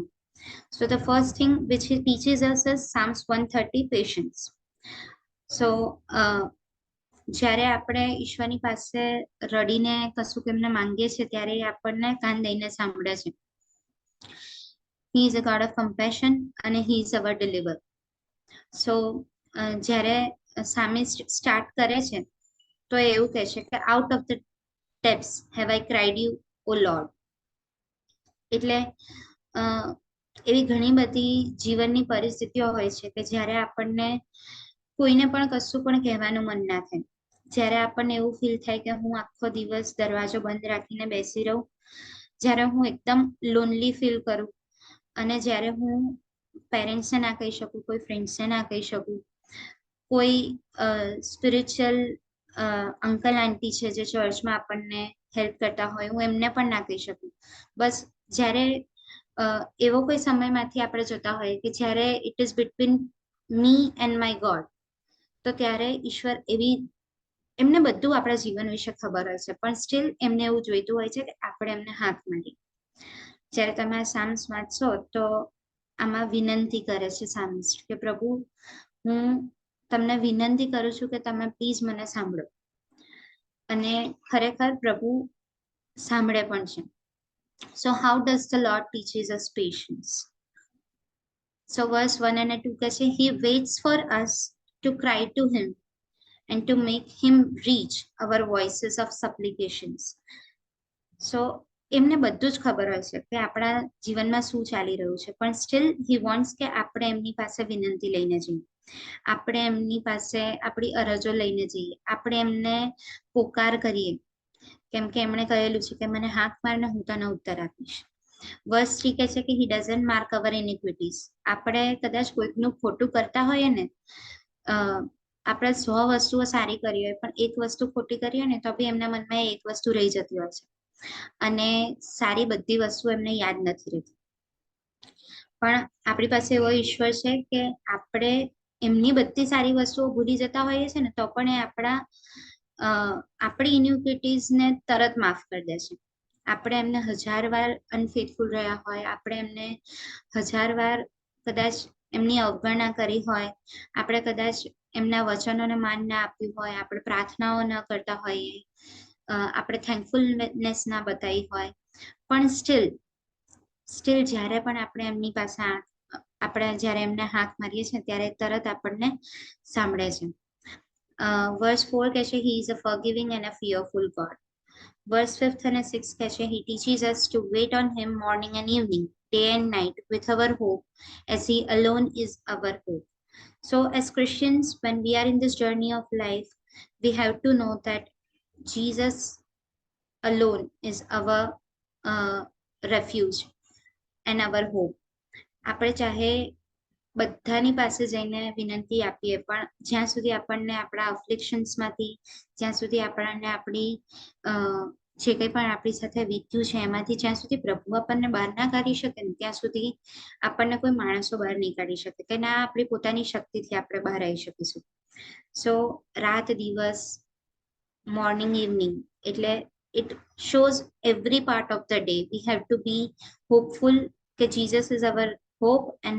So the first thing which he teaches us is Psalms 130, patience. So જ્યારે આપણે ઈશ્વરની પાસે રડીને કશું એમને માંગીએ છીએ ત્યારે આપણને કાન દઈને સાંભળે છે. He is a God of compassion and he is our deliverer. So જ્યારે સામિસ્ટ સ્ટાર્ટ કરે છે તો એવું કહે છે કે out of the depths have I cried you O lord. એટલે એવી ઘણી બધી જીવનની પરિસ્થિતિઓ હોય છે કે જ્યારે આપણને કોઈને પણ કશું પણ કહેવાનું મન ના થાય, જ્યારે આપણને એવું ફીલ થાય કે હું આખો દિવસ દરવાજો બંધ રાખીને બેસી રહું, જ્યારે હું એકદમ લોનલી ફીલ કરું, અને જ્યારે હું પેરેન્ટ્સને ના કહી શકું, કોઈ ફ્રેન્ડ્સને ના કહી શકું, કોઈ સ્પિરિચ્યુઅલ અંકલ આંટી છે જે ચર્ચમાં આપણને હેલ્પ કરતા હોય, હું એમને પણ ના કહી શકું. બસ જ્યારે એવો કોઈ સમયમાંથી આપણે જોતા હોય કે જ્યારે it is between me and my God, તો ત્યારે ઈશ્વર એમને બધું આપણા જીવન વિશે ખબર હોય છે, પણ સ્ટીલ એમને એવું જોઈતું હોય છે કે આપણે એમને હાથ મારીએ. જ્યારે તમે આ સામ્સ વાંચશો તો આમાં વિનંતી કરે છે સામિસ્ટ કે પ્રભુ હું તમને વિનંતી કરું છું કે તમે પ્લીઝ મને સાંભળો. અને ખરેખર પ્રભુ સાંભળે પણ છે. So how does the Lord teaches us patience? So verse 1 and 2 કહે છે, he waits for us to cry to him and to make him reach our voices of supplications. So એમને બધું જ ખબર હોય છે કે આપણા જીવનમાં શું ચાલી રહ્યું છે, પણ સ્ટીલ હી વોન્ટ્સ કે આપણે એમની પાસે વિનંતી લઈને જઈએ, આપણે એમની પાસે આપણી અરજો લઈને જઈએ, આપણે એમને પોકાર કરીએ, કેમ કે એમણે કહેલું છે કે મને હાથ મારને હું તને ઉત્તર આપીશ. વર્સ 3 કહે છે કે હી ડઝન્ટ માર્ક અવર ઇનિક્વિટીઝ. આપણે કદાચ કોઈકનું ખોટું કરતા હોઈએ ને, આપણે 100 વસ્તુઓ સારી કરી હોય પણ એક વસ્તુ ખોટી કરી હોય ને તો બી એમના મનમાં એક વસ્તુ રહી જતી હોય છે, અને સારી બધી વસ્તુ એમને યાદ નથી રહેતી. પણ આપણી પાસે એવો ઈશ્વર છે કે આપણે એમની બધી સારી વસ્તુઓ ભૂલી જતા હોઈએ છે ને તો પણ એ આપણી ઇનિક્વિટીઝને તરત માફ કરી દે છે. આપણે એમને 1000 વાર અનફેથફુલ રહ્યા હોય, આપણે એમને 1000 વાર કદાચ એમની અવગણના કરી હોય, આપણે કદાચ એમના વચનોને માન ના આપ્યું હોય, આપણે પ્રાર્થનાઓ ન કરતા હોઈએ, આપણે થેન્કફુલનેસ ના બતાવી હોય, પણ સ્ટીલ જ્યારે પણ આપણે એમની પાસે આપણે જ્યારે એમને હાથ મારીએ છીએ ત્યારે તરત આપણને સાંભળે છે. વર્સ 4 કહે છે he is a forgiving and a fearful God. Verse 5 and 6 કહે છે he teaches us to wait on him morning and evening, day and night with our hope, as he alone is our hope. So as Christians, when we are in this journey of life, we have to know that Jesus alone is our refuge and our hope. આપણે ચાહે બધાની પાસે જઈને વિનંતી આપીએ, પણ જ્યાં સુધી આપણને આપણા અફ્લિક્શન્સમાંથી, જ્યાં સુધી આપણને આપણી જે કંઈ પણ આપણી સાથે વીત્યું છે એમાંથી જ્યાં સુધી પ્રભુ આપણને બહાર ના કાઢી શકે ને ત્યાં સુધી આપણને કોઈ માણસો બહાર નહીં કાઢી શકે, કે ના આપણી પોતાની શક્તિથી આપણે બહાર આવી શકીશું. સો રાત દિવસ, મોર્નિંગ ઇવનિંગ, એટલે it shows every part of the day we have to be hopeful that Jesus is our hope and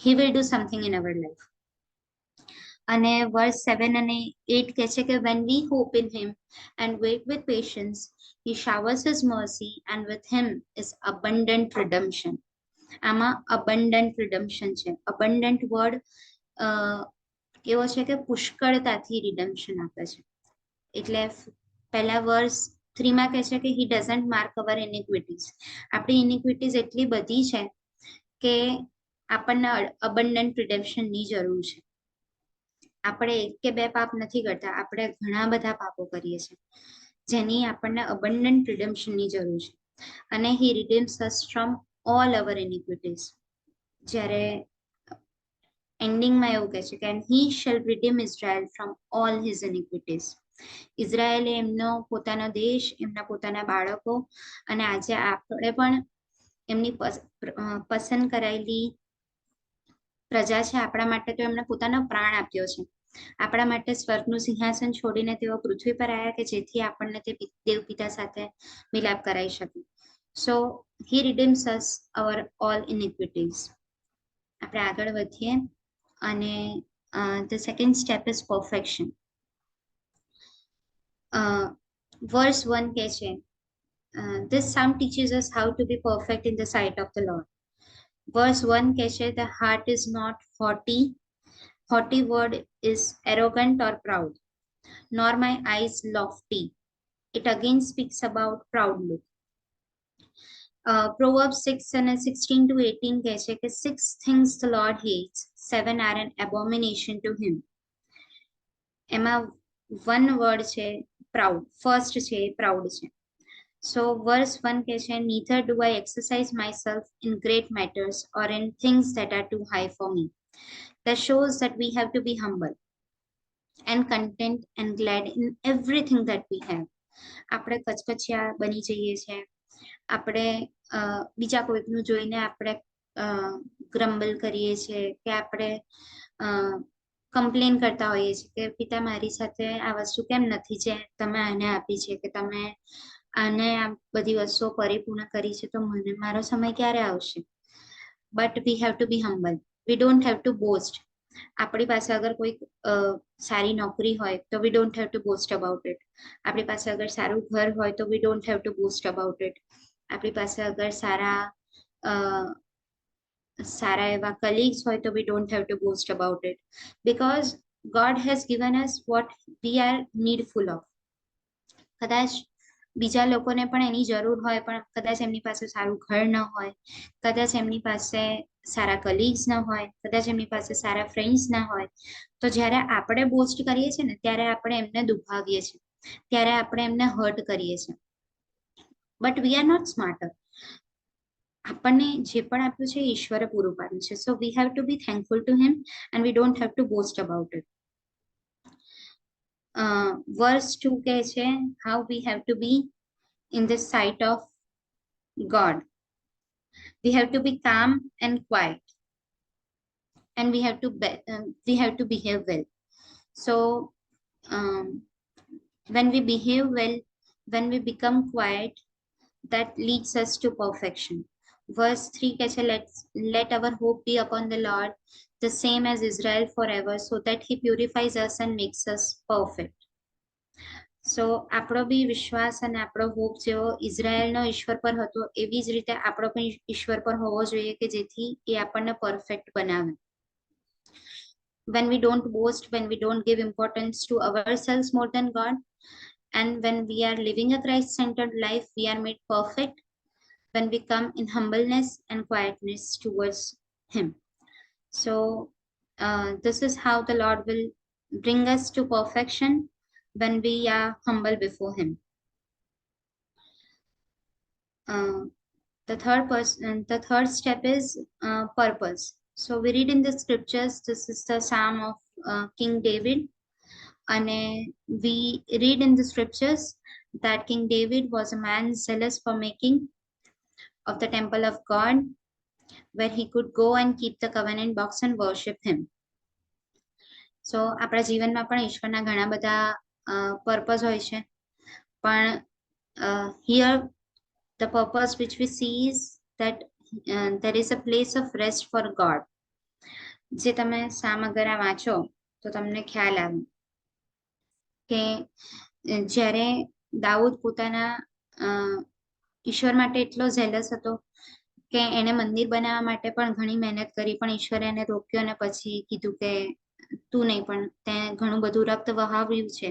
he will do something in our life. અને વર્સ 7 અને 8 કહે છે કે when we hope in him and wait with patience he showers his mercy and with him is abundant redemption. આમાં abundant redemption છે. abundant word એવો છે કે પુષ્કળતાથી રિડમ્શન આપે છે. એટલે પહેલા વર્સ 3 માં કહે છે કે he doesn't mark our iniquities. આપણી ઇનિક્વિટીઝ એટલી બધી છે કે આપણને abundant redemption ની જરૂર છે. આપણે એક કે બે પાપ નથી કરતા, આપણે ઘણા બધા પાપો કરીએ છીએ જેની આપણને abundant redemption ની જરૂર છે. અને he redeems us from all our iniquities. જ્યારે એન્ડિંગમાં એવું કહે છે કે and he shall redeem Israel from all his iniquities. ઇઝરાયેલે એમનો પોતાનો દેશ, એમના પોતાના બાળકો અને આજે આપણે પણ એમની પસંદ કરાયેલી પ્રજા છે. આપણા માટે તો એમણે પોતાનો પ્રાણ આપ્યો છે. આપણા માટે સ્વર્ગનું સિંહાસન છોડીને તેઓ પૃથ્વી પર આવ્યા કે જેથી આપણને તે દેવ પિતા સાથે મિલાપ કરાવી શકે. સો he redeems us our all iniquities. આપણે આગળ વધીએ અને the second step is perfection. verse 1 કહે છે this psalm teaches us how to be perfect in the sight of the Lord. verse 1 કહે છે the heart is not haughty. Haughty word is arrogant or proud, nor my eyes lofty. It again speaks about proud look. Proverbs 6 and 16 to 18 કહે છે કે 6 things the Lord hates, 7 are an abomination to him. એમાં one word છે proud. First છે proud છે. So verse 1 કહે છે neither do I exercise myself in great matters or in things that are too high for me. That shows that we have to be humble and content and glad in everything that we have. આપણે કચકચિયા બની જઈએ છીએ. આપણે બીજા કોઈકનું જોઈને આપણે ગ્રમ્બલ કરીએ છીએ કે આપણે કમ્પ્લેન કરતા હોઈએ છીએ કે પિતા મારી સાથે આ વસ્તુ કેમ નથી જે તમે આને આપી છે, કે તમે આને આ બધી વસ્તુઓ પરિપૂર્ણ કરી છે, તો મને મારો સમય ક્યારે આવશે. But we have to be humble. We don't have to boast. આપણી પાસે અગર કોઈ સારી નોકરી હોય તો we don't have to boast about it. આપણી પાસે અગર સારું ઘર હોય તો we don't have to boast about it. આપણી પાસે અગર સારા એવા કલીગ્સ હોય તો we don't have to boast about it, because God has given us what we are needful of. કદાચ બીજા લોકોને પણ એની જરૂર હોય, પણ કદાચ એમની પાસે સારું ઘર ન હોય, કદાચ એમની પાસે સારા કલીગ્સ ન હોય, કદાચ એમની પાસે સારા ફ્રેન્ડ્સ ન હોય, તો જ્યારે આપણે બોસ્ટ કરીએ છીએ ને ત્યારે આપણે એમને દુભાવીએ છીએ, ત્યારે આપણે એમને હર્ટ કરીએ છીએ. But we are not smarter. આપણને જે પણ આપ્યું છે ઈશ્વરે પૂરું પાડ્યું છે. So we have to be thankful to him and we don't have to boast about it. verse 2 કહે છે how we have to be in the sight of God. We have to be calm and quiet, and we have to behave well. So when we behave well, when we become quiet, that leads us to perfection. verse 3 કહે છે let our hope be upon the Lord, the same as Israel forever, so that he purifies us and makes us perfect. સો આપણો બી વિશ્વાસ અને આપણો hope જેવો ઇઝરાયલનો ઈશ્વર પર હતો એવી જ રીતે આપણો પણ ઈશ્વર પર હોવો જોઈએ કે જેથી એ આપણને પરફેક્ટ બનાવે. when we don't boast, when we don't give importance to ourselves more than God, and when we are living a Christ-centered life, we are made perfect when we come in humbleness and quietness towards him. So this is how the Lord will bring us to perfection, when we are humble before him. The third step is purpose. So we read in the scriptures, this is the Psalm of King David, and we read in the scriptures that King David was a man zealous for making of the temple of God, where he could go and keep the covenant box and worship him. So આપણા જીવનમાં પણ ઈશ્વરના ઘણા બધા purpose હોય છે, પણ here the purpose which we see is that there is a place of rest for God. જે તમે સામ અગર આ વાંચો તો તો તમને ખ્યાલ આવે કે જ્યારે દાઉદ પોતાના ઈશ્વર માટે એટલો ઝેલસ હતો કે એને મંદિર બનાવવા માટે પણ ઘણી મહેનત કરી, પણ ઈશ્વરે એને રોક્યો અને પછી કીધું કે તું નહીં, પણ તે ઘણું બધું રક્ત વહાવ્યું છે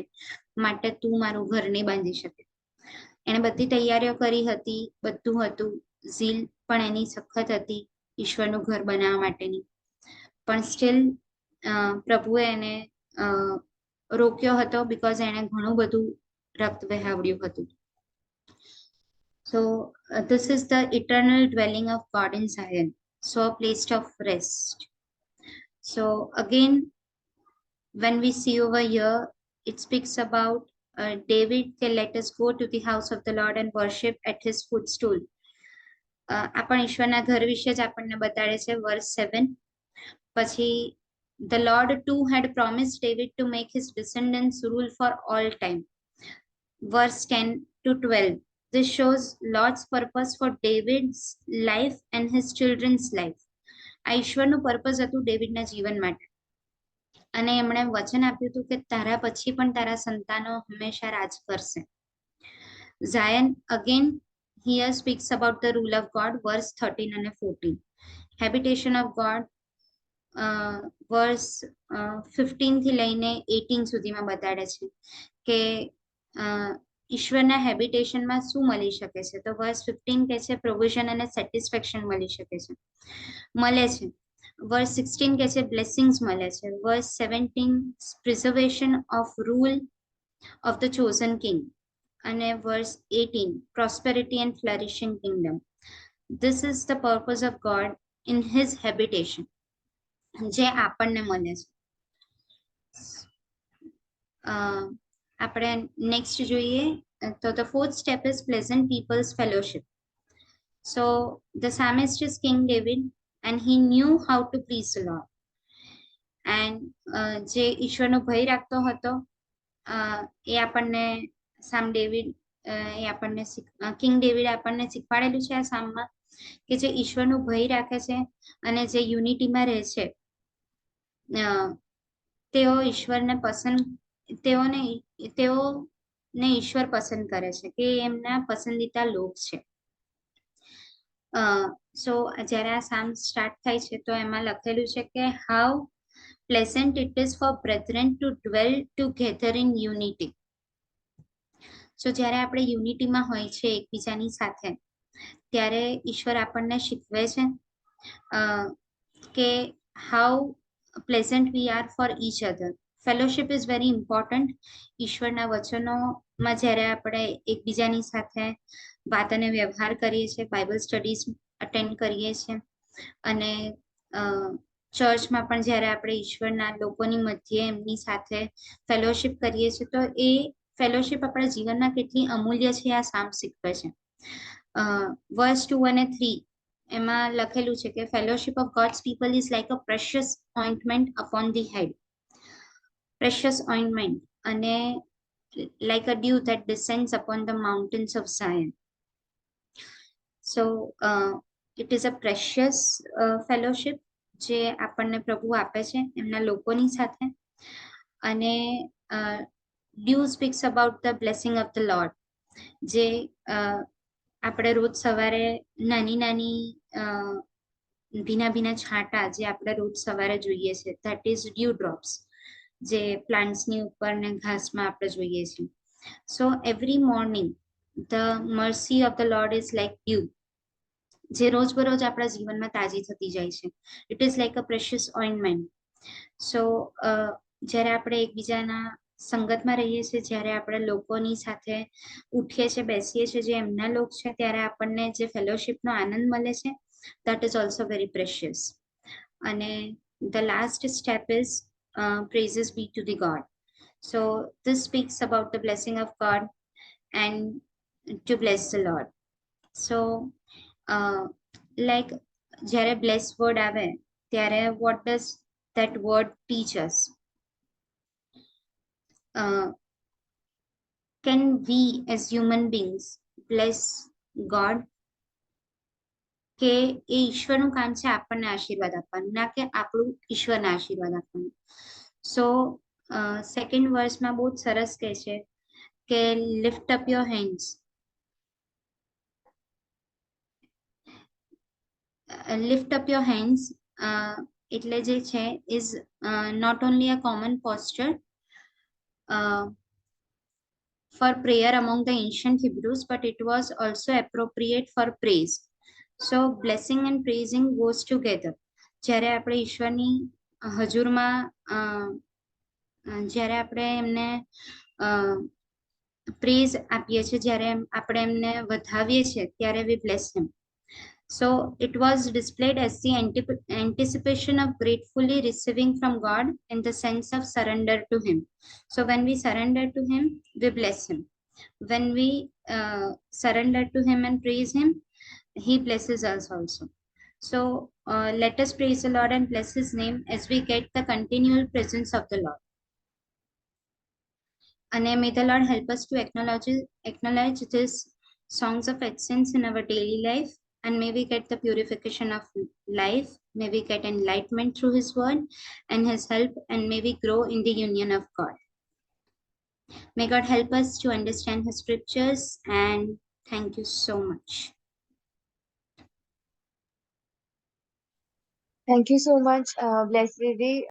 માટે તું મારું ઘર નહીં બાંધી શકે. એણે બધી તૈયારીઓ કરી હતી, બધું હતું, ઝીલ પણ એની સખત હતી ઈશ્વરનું ઘર બનાવવા માટેની, પણ સ્ટીલ પ્રભુએ એને રોક્યો હતો બીકોઝ એણે ઘણું બધું રક્ત વહાવ્યું હતું. So this is the eternal dwelling of God in Zion, so a place of rest. So again, when we see over here, it speaks about David, let us go to the house of the Lord and worship at his footstool. આપણ ઈશ્વરના ઘર વિશે જ આપણને બતાડે છે વર્સ 7. પછી the Lord too had promised David to make his descendants rule for all time. Verse 10 to 12. This shows Lord's purpose for David's life and his children's life. આ ઈશ્વરનું purpose હતું ડેવિડના જીવન માટે, અને એમણે વચન આપ્યું હતું કે તારા પછી પણ તારા સંતાનો હંમેશા રાજ કરશે. Zion again here speaks about the rule of God, verse 13 and 14. Habitation of God, verse 15 થી લઈને 18 સુધીમાં બતાડે છે કે ઈશ્વરના હેબિટેશનમાં શું મળી શકે છે. તો વર્સ 15 કહે છે પ્રોવિઝન અને સેટિસ્ફેક્શન મળી શકે છે, મળે છે. વર્સ 16 કહે છે બ્લેસિંગ્સ મળે છે. Verse 17 preservation of rule of the chosen king, અને verse 18 prosperity and flourishing kingdom. This is the purpose of God in his habitation, જે આપણને મળે છે. આપણે નેક્સ્ટ જોઈએ તો the fourth step is pleasant people's fellowship. So the psalmist is King David and he knew how to please the Lord. And જે ઈશ્વરનો ભય રાખતો હતો એ આપણને સામ ડેવિડ એ આપણને કિંગ ડેવિડ આપણને શીખવાડેલું છે આ સામમાં, કે જે ઈશ્વરનો ભય રાખે છે અને જે યુનિટીમાં રહે છે તેઓ ઈશ્વરને પસંદ તેઓને ઈશ્વર પસંદ કરે છે, કે એમના પસંદીદા લોક છે. સો જ્યારે આ સામ સ્ટાર્ટ થાય છે તો એમાં લખેલું છે કે how pleasant it is for brethren to dwell together in unity. So જ્યારે આપણે યુનિટીમાં હોય છે એકબીજાની સાથે, ત્યારે ઈશ્વર આપણને શીખવે છે કે how pleasant we are for each other. Fellowship is very important. ઈશ્વરના વચનોમાં જ્યારે આપણે એકબીજાની સાથે વાત અને વ્યવહાર કરીએ છીએ, બાઇબલ સ્ટડીઝ અટેન્ડ કરીએ છીએ, અને ચર્ચમાં પણ જ્યારે આપણે ઈશ્વરના લોકોની મધ્યે એમની સાથે ફેલોશિપ કરીએ છીએ, તો એ ફેલોશિપ આપણા જીવનમાં કેટલી અમૂલ્ય છે આ સામ શીખવે છે. વર્સ 2 અને 3 એમાં લખેલું છે કે fellowship of God's people is like a precious ointment upon the head. Precious ointment, and like a dew that descends upon the mountains of Zion. So it is a precious fellowship જે આપણને પ્રભુ આપે છે એમના લોકોની સાથે. અને dew speaks about the blessing of the Lord, જે આપણે રોજ સવારે નાની નાની ભીના ભીના છાંટા જે આપણે રોજ સવારે જોઈએ છે, that is dew drops, જે પ્લાન્ટ્સની ઉપર ને ઘાસમાં આપણે જોઈએ છીએ. So every morning the mercy of the lord is like dew, જે રોજ બરોજ આપણા જીવનમાં તાજી થતી જાય છે. It is like a precious ointment. So જ્યારે આપણે એકબીજાના સંગતમાં રહીએ છીએ, જ્યારે આપણે લોકોની સાથે ઉઠીએ છીએ, બેસીએ છીએ, જે એમના લોક છે, ત્યારે આપણને જે ફેલોશિપનો આનંદ મળે છે, that is also very precious. અને the last step is praises be to the God. So this speaks about the blessing of God and to bless the Lord. So like જ્યારે bless word આવે ત્યારે what does that word teach us? Can we as human beings bless God? કે એ ઈશ્વરનું કામ છે આપણને આશીર્વાદ આપવાનું, ના કે આપણું ઈશ્વરને આશીર્વાદ આપવાનું. સો સેકન્ડ વર્સમાં બહુ જ સરસ કહે છે કે lift up your hands. Lift up your hands એટલે જે છે is not only a common posture for prayer among the ancient Hebrews, but it was also appropriate for praise. So blessing and praising goes together. જ્યારે આપણે ઈશ્વરની હજુરમાં જ્યારે આપણે એમને praise આપીએ છીએ, જ્યારે આપણે એમને વધાવીએ છીએ, ત્યારે we bless him. So it was displayed as the anticipation of gratefully receiving from God in the sense of surrender to him. So when we surrender to him, we bless him. When we surrender to him and praise him, he blesses us also. So let us praise the Lord and bless his name as we get the continual presence of the Lord. And may the Lord help us to acknowledge these songs of accents in our daily life, and may we get the purification of life, may we get enlightenment through his word and his help, and may we grow in the union of God. May God help us to understand his scriptures, and thank you so much. Thank you so much, Blessed Didi.